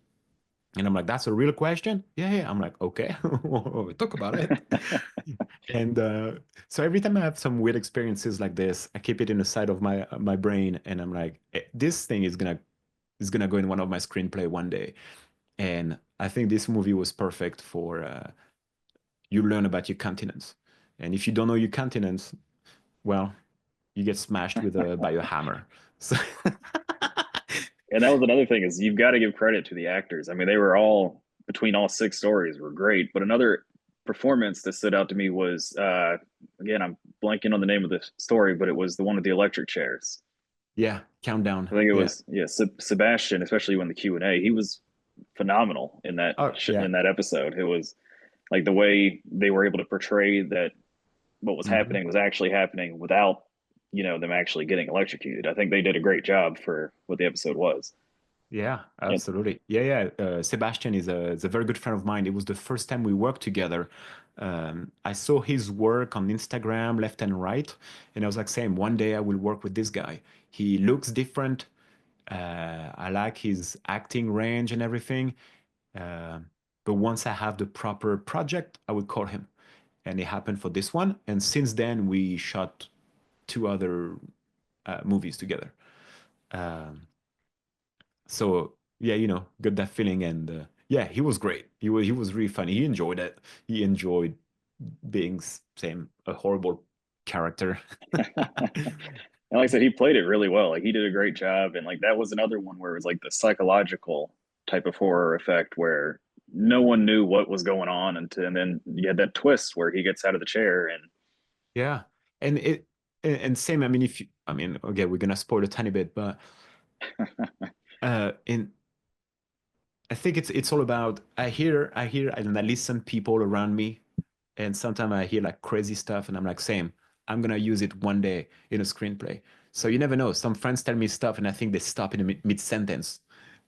And I'm like, that's a real question? Yeah, yeah. I'm like, okay, we'll talk about it. And so every time I have some weird experiences like this, I keep it in the side of my brain, and I'm like, this thing is gonna go in one of my screenplay one day. And I think this movie was perfect for you learn about your continents, and if you don't know your continents, well, you get smashed with a by a hammer. So And that was another thing is you've got to give credit to the actors. I mean, they were all between all six stories were great. But another performance that stood out to me was again, I'm blanking on the name of the story, but it was the one with the electric chairs. yeah, countdown. I think it Yeah. was yeah, Sebastian, especially when the Q&A, he was phenomenal in Oh, yeah. in that episode. It was like the way they were able to portray that what was Mhm. happening was actually happening without them actually getting electrocuted. I think they did a great job for what the episode was. Yeah, Yeah. absolutely. Yeah, yeah. Sebastian is a very good friend of mine. It was the first time we worked together. I saw his work on Instagram, left and right, and I was like, same. One day I will work with this guy. He looks different. I like his acting range and everything. Uh, but once I have the proper project, I will call him. And it happened for this one. And since then, we shot two other movies together. Um, so yeah, got that feeling, and yeah, he was great. He was really funny. He enjoyed it. He enjoyed being same a horrible character. And like I said, he played it really well. Like he did a great job. And like that was another one where it was like the psychological type of horror effect where no one knew what was going on until, and then you had that twist where he gets out of the chair and Yeah, and and same. I mean, if you, I mean, okay, we're gonna spoil a tiny bit, but in I think it's all about I hear and I listen people around me, and sometimes I hear like crazy stuff, and I'm like, same. I'm gonna use it one day in a screenplay. So you never know. Some friends tell me stuff, and I think they stop in a mid sentence,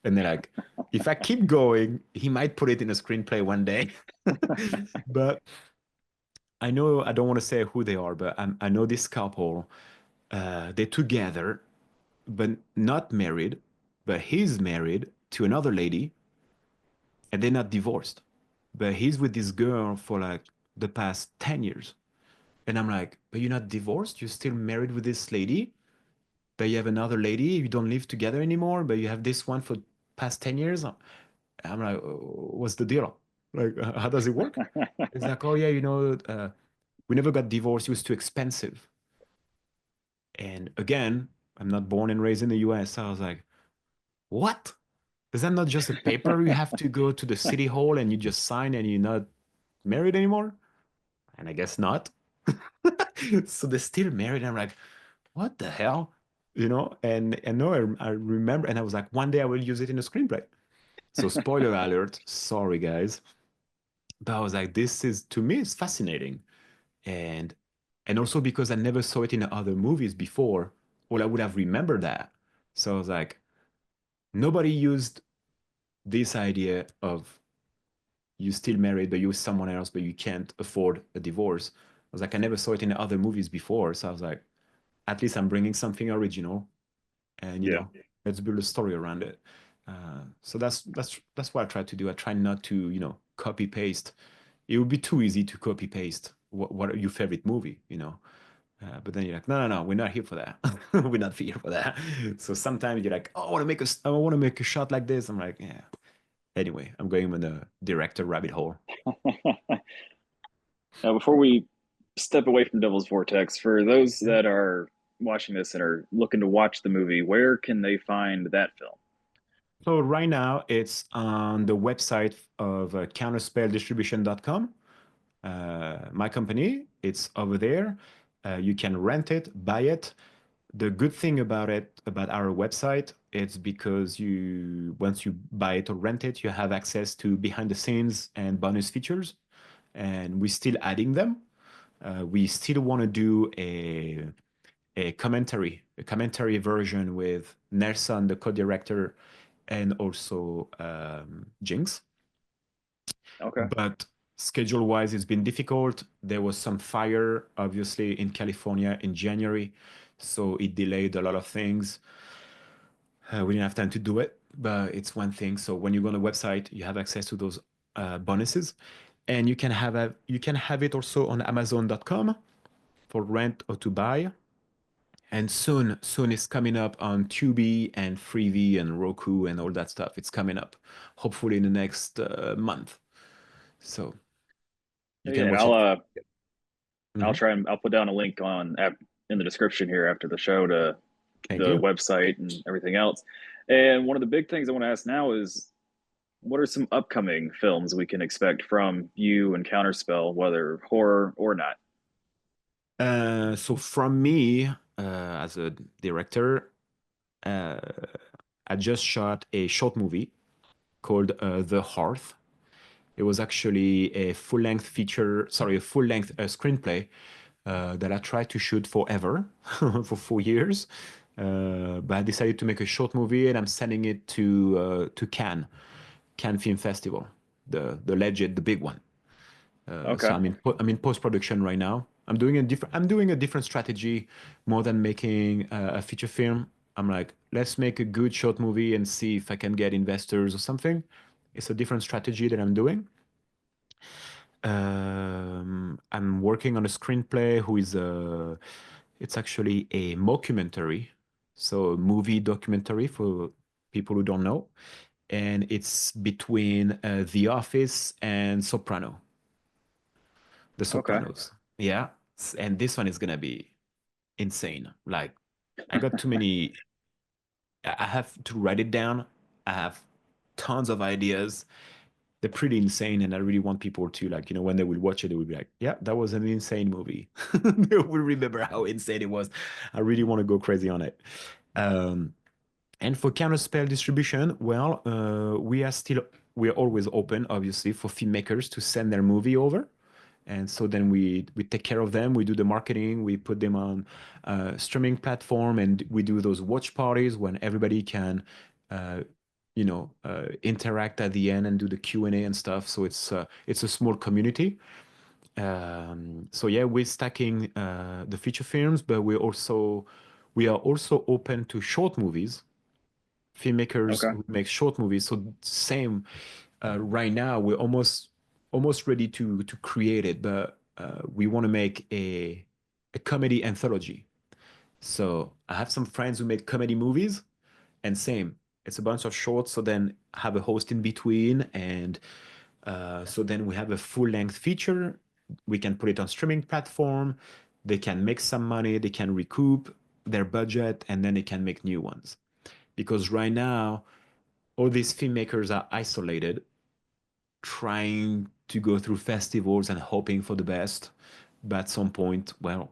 and they're like, if I keep going, he might put it in a screenplay one day. But I know I don't want to say who they are, but I know this couple. They're together, but not married. But he's married to another lady, and they're not divorced. But he's with this girl for like the past 10 years. And I'm like, but you're not divorced? You're still married with this lady? But you have another lady, you don't live together anymore, but you have this one for past 10 years? I'm like, what's the deal? Like, how does it work? It's like, oh yeah, we never got divorced. It was too expensive. And again, I'm not born and raised in the US. So I was like, what? Is that not just a paper you have to go to the city hall and you just sign and you're not married anymore? And I guess not. So they're still married. I'm like, what the hell? And no, I remember, and I was like, one day I will use it in a screenplay. So spoiler alert, sorry guys. But I was like, this is to me, it's fascinating. And and also because I never saw it in other movies before, well, I would have remembered that. So I was like, nobody used this idea of you still married, but you're with someone else, but you can't afford a divorce. I was like, I never saw it in other movies before. So I was like, at least I'm bringing something original, and Yeah. let's build a story around it. So that's what I try to do. I try not to copy paste. It would be too easy to copy paste what are your favorite movie, but then you're like, no, no, no, we're not here for that. We're not here for that. So sometimes you're like, oh, I want to make a shot like this. I'm like, yeah. Anyway, I'm going in the director rabbit hole. Now, before we step away from Devil's Vortex, for those that are watching this and are looking to watch the movie, where can they find that film? So right now it's on the website of counterspelldistribution.com. My company, it's over there. You can rent it, buy it. The good thing about it, about our website, it's because once you buy it or rent it, you have access to behind the scenes and bonus features, and we're still adding them. We still want to do a commentary version with Nelson, the co-director, and also Jinx. Okay. But schedule-wise, it's been difficult. There was some fire, obviously, in California in January, so it delayed a lot of things. We didn't have time to do it, but it's one thing. So when you go on the website, you have access to those bonuses, and you can have it also on Amazon.com for rent or to buy. And soon it's coming up on Tubi and Freevee and Roku and all that stuff. It's coming up, hopefully in the next month. So you Yeah, can and watch it. I'll Mhm. try and I'll put down a link in the description here after the show to Thank the you. website and everything else. And one of the big things I want to ask now is what are some upcoming films we can expect from you and Counterspell, whether horror or not? So from me, as a director, uh, I just shot a short movie called The Hearth. It was actually a full-length screenplay that I tried to shoot forever, for 4 years. But I decided to make a short movie, and I'm sending it to Cannes Film Festival, the big one. So Okay. I'm in post-production right now. I'm doing a different strategy more than making a feature film. I'm like, let's make a good short movie and see if I can get investors or something. It's a different strategy that I'm doing. I'm working on a screenplay it's actually a mockumentary, so a movie documentary for people who don't know, and it's between The Office and The Okay. Sopranos. Yeah, and this one is gonna be insane. Like, I got too many. I have to write it down. I have tons of ideas. They're pretty insane, and I really want people to, like, when they will watch it, they will be like, "Yeah, that was an insane movie." They will remember how insane it was. I really want to go crazy on it. Um, and for counterspell distribution, well, we're always open, obviously, for filmmakers to send their movie over. And so then we take care of them. We do the marketing. We put them on streaming platform, and we do those watch parties when everybody can, uh, interact at the end and do the Q&A and stuff. So it's a small community. So yeah, we're stacking the feature films, but we are also open to short movies, filmmakers Okay. who make short movies. So same, right now we're almost ready to create it, but we want to make a comedy anthology. So I have some friends who make comedy movies, and same, it's a bunch of shorts. So then have a host in between, and so then we have a full length feature. We can put it on streaming platform. They can make some money. They can recoup their budget, and then they can make new ones. Because right now, all these filmmakers are isolated, trying to go through festivals and hoping for the best. But at some point, well,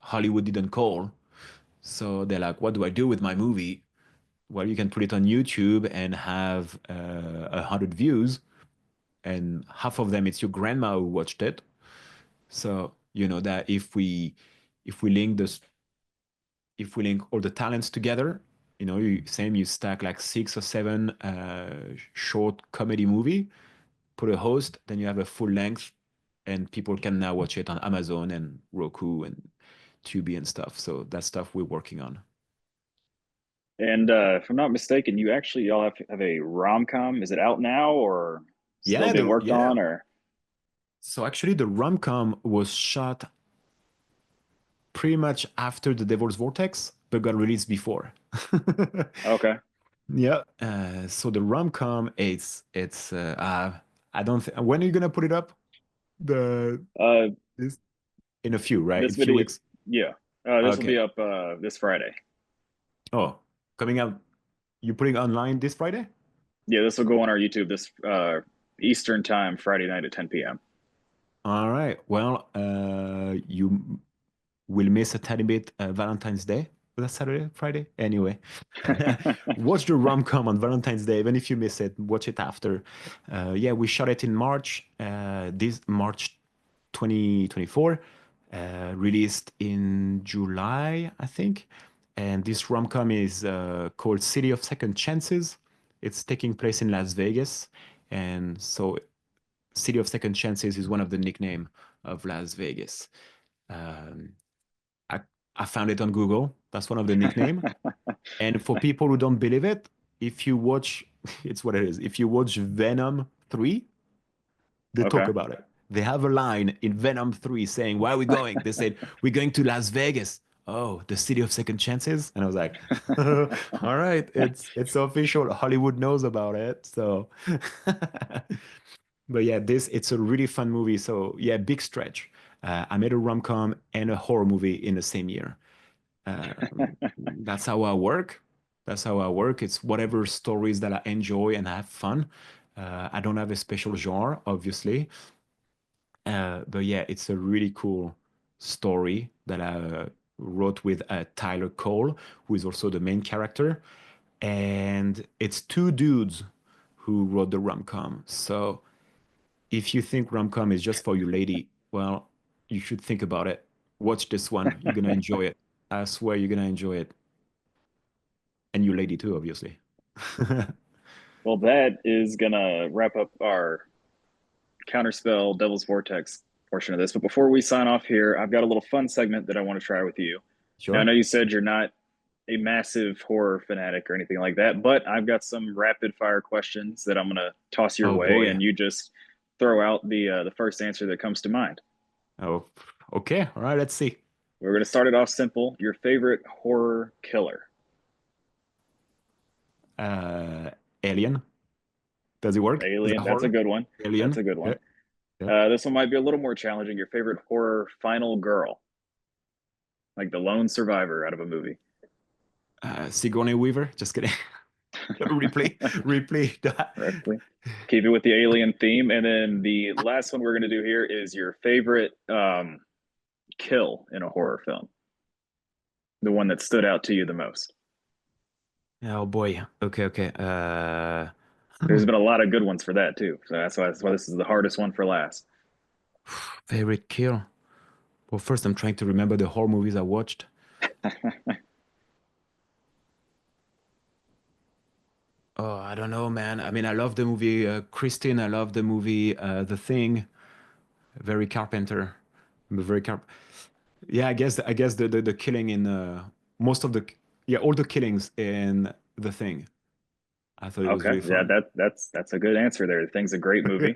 Hollywood didn't call. So they're like, what do I do with my movie? Well, you can put it on YouTube and have 100 views, and half of them it's your grandma who watched it. So you know that if we link this if we link all the talents together, you stack like 6 or 7 short comedy movie, put a host, then you have a full length, and people can now watch it on Amazon and Roku and Tubi and stuff. So that's stuff we're working on. And if I'm not mistaken, you actually all have a rom-com. Is it out now or still Yeah, being worked yeah. on or So actually, the rom-com was shot pretty much after The Devil's Vortex, but got released before. okay. Yeah. So the rom-com, it's I don't think, when are you gonna put it up? The Uh this in a few, right? In this a few video, weeks. yeah. This will Okay. be up this Friday. Oh, coming out. You putting online this Friday? Yeah, this will go on our YouTube this Eastern time, Friday night at 10 p.m. All right. Well, you will miss a tiny bit Valentine's Day. Was that Saturday, Friday? Anyway, watch the rom-com on Valentine's Day. Even if you miss it, watch it after. Yeah, we shot it in March, this March 2024, released in July, I think. And this rom-com is called City of Second Chances. It's taking place in Las Vegas. And so City of Second Chances is one of the nickname of Las Vegas. Um, I, I found it on Google. That's one of the nickname. And for people who don't believe it, if you watch, it's what it is. If you watch Venom 3, they talk Okay. about it. They have a line in Venom 3 saying, "Where are we going?" They said, "We're going to Las Vegas." Oh, the city of second chances. And I was like, all right, it's official. Hollywood knows about it. So but yeah, this it's a really fun movie. So yeah, big stretch. I made a rom-com and a horror movie in the same year. That's how I work. That's how I work. It's whatever stories that I enjoy and have fun. I don't have a special genre, obviously. But yeah, it's a really cool story that I wrote with Tyler Cole, who is also the main character. And it's two dudes who wrote the rom-com. So if you think rom-com is just for you lady, well, you should think about it. Watch this one. You're gonna enjoy it. I swear you're gonna enjoy it. And you lady too, obviously. Well, that is gonna wrap up our Counterspell Devil's Vortex portion of this. But before we sign off here, I've got a little fun segment that I want to try with you. Now, I Sure. know you said you're not a massive horror fanatic or anything like that, but I've got some rapid fire questions that I'm gonna toss your Oh way, boy. and you just throw out the first answer that comes to mind. Oh, okay. All right, let's see. We're gonna start it off simple. Your favorite horror killer? Uh, Alien. Does it work? Is that Alien. That's a horror? good one. That's Alien. a good Yeah. one. Yeah. This one might be a little more challenging. Your favorite horror final girl, like the lone survivor out of a movie. Sigourney Weaver. Just kidding. Replay. Replay that. Correctly. Keep it with the alien theme. And then the last one we're going to do here is your favorite kill in a horror film, the one that stood out to you the most. Oh boy. Okay. Okay. There's been a lot of good ones for that too. So that's why this is the hardest one for last. Favorite kill. Well, first I'm trying to remember the horror movies I watched. Oh, I don't know, man. I mean, I love the movie Christine. I love the movie The Thing. very Carpenter. I'm a very Yeah, I guess the killing in most of the all the killings in The Thing. I thought it was Okay, really yeah, fun. that's a good answer there. The Thing's a great movie,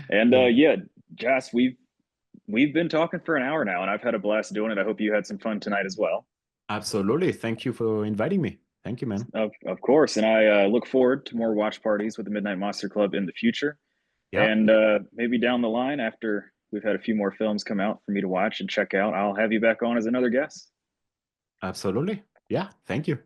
and Yeah, yeah, Jas, we've been talking for an hour now, and I've had a blast doing it. I hope you had some fun tonight as well. absolutely. Thank you for inviting me. Thank you, man. Of course, and I look forward to more watch parties with the Midnight Monster Club in the future, Yeah, and maybe down the line after we've had a few more films come out for me to watch and check out, I'll have you back on as another guest. absolutely. Yeah, thank you.